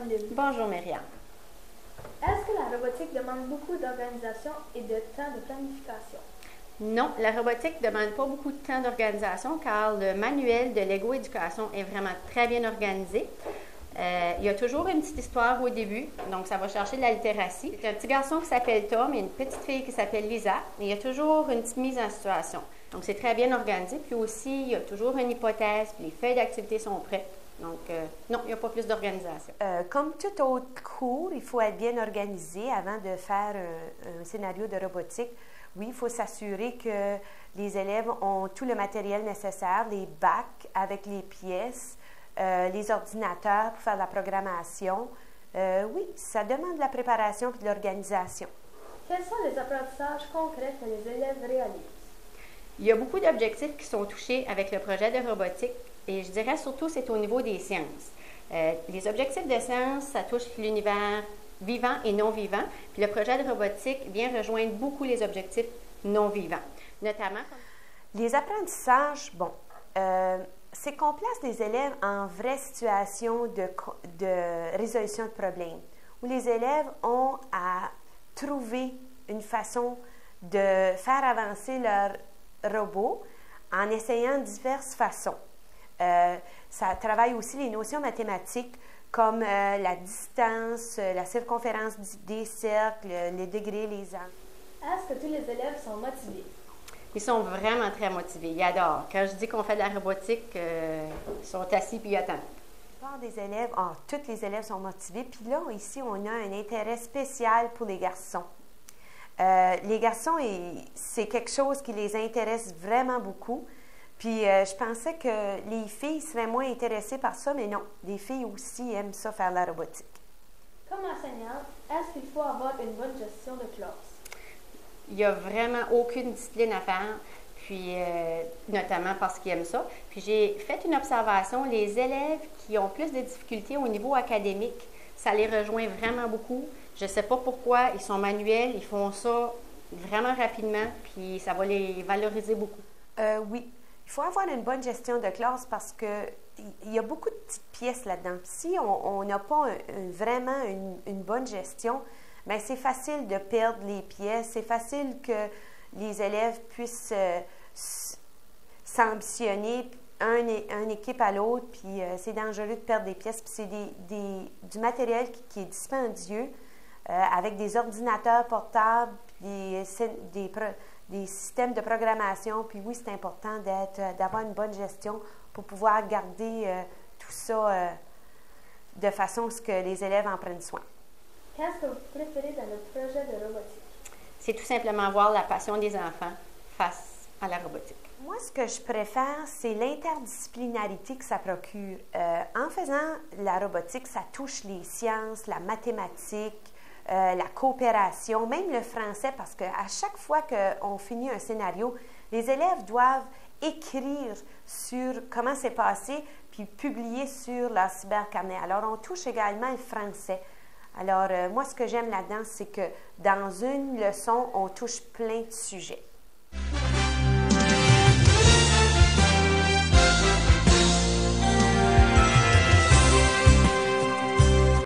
Sandrine. Bonjour Myriam. Est-ce que la robotique demande beaucoup d'organisation et de temps de planification? Non, la robotique ne demande pas beaucoup de temps d'organisation car le manuel de Lego Éducation est vraiment très bien organisé. Il y a toujours une petite histoire au début, donc ça va chercher de la littératie. Il y a un petit garçon qui s'appelle Tom et une petite fille qui s'appelle Lisa. Et il y a toujours une petite mise en situation. Donc c'est très bien organisé. Puis aussi, il y a toujours une hypothèse, puis les feuilles d'activité sont prêtes. Donc non, il n'y a pas plus d'organisation. Comme tout autre cours, il faut être bien organisé avant de faire un scénario de robotique. Oui, il faut s'assurer que les élèves ont tout le matériel nécessaire, les bacs avec les pièces, les ordinateurs pour faire la programmation. Oui, ça demande de la préparation et de l'organisation. Quels sont les apprentissages concrets que les élèves réalisent? Il y a beaucoup d'objectifs qui sont touchés avec le projet de robotique et je dirais surtout c'est au niveau des sciences. Les objectifs de sciences, ça touche l'univers vivant et non vivant. Puis le projet de robotique vient rejoindre beaucoup les objectifs non vivants, notamment... Les apprentissages, bon, c'est qu'on place les élèves en vraie situation de résolution de problèmes, où les élèves ont à trouver une façon de faire avancer leur robot en essayant diverses façons. Ça travaille aussi les notions mathématiques comme la distance, la circonférence des cercles, les degrés, les angles. Est-ce que tous les élèves sont motivés? Ils sont vraiment très motivés. Ils adorent. Quand je dis qu'on fait de la robotique, ils sont assis puis ils attendent. La plupart des élèves, tous les élèves sont motivés. Puis là, ici, on a un intérêt spécial pour les garçons. Les garçons, c'est quelque chose qui les intéresse vraiment beaucoup. Puis je pensais que les filles seraient moins intéressées par ça, mais non, les filles aussi aiment ça, faire la robotique. Comme enseignante, est-ce qu'il faut avoir une bonne gestion de classe? Il n'y a vraiment aucune discipline à faire, puis notamment parce qu'ils aiment ça. Puis j'ai fait une observation, les élèves qui ont plus de difficultés au niveau académique, ça les rejoint vraiment beaucoup. Je ne sais pas pourquoi, ils sont manuels, ils font ça vraiment rapidement, puis ça va les valoriser beaucoup. Oui. Il faut avoir une bonne gestion de classe parce qu'il y a beaucoup de petites pièces là-dedans. Si on n'a pas vraiment une bonne gestion, bien, c'est facile de perdre les pièces. C'est facile que les élèves puissent s'ambitionner une équipe à l'autre, puis c'est dangereux de perdre des pièces. Puis c'est du matériel qui est dispendieux, avec des ordinateurs portables, des systèmes de programmation. Puis oui, c'est important d'avoir une bonne gestion pour pouvoir garder tout ça de façon à ce que les élèves en prennent soin. Qu'est-ce que vous préférez dans le projet de robotique? C'est tout simplement voir la passion des enfants face à la robotique. Moi, ce que je préfère, c'est l'interdisciplinarité que ça procure. En faisant la robotique, ça touche les sciences, la mathématique, la coopération, même le français, parce qu'à chaque fois qu'on finit un scénario, les élèves doivent écrire sur comment c'est passé, puis publier sur leur cybercarnet. Alors, on touche également le français. Alors, moi, ce que j'aime là-dedans, c'est que dans une leçon, on touche plein de sujets.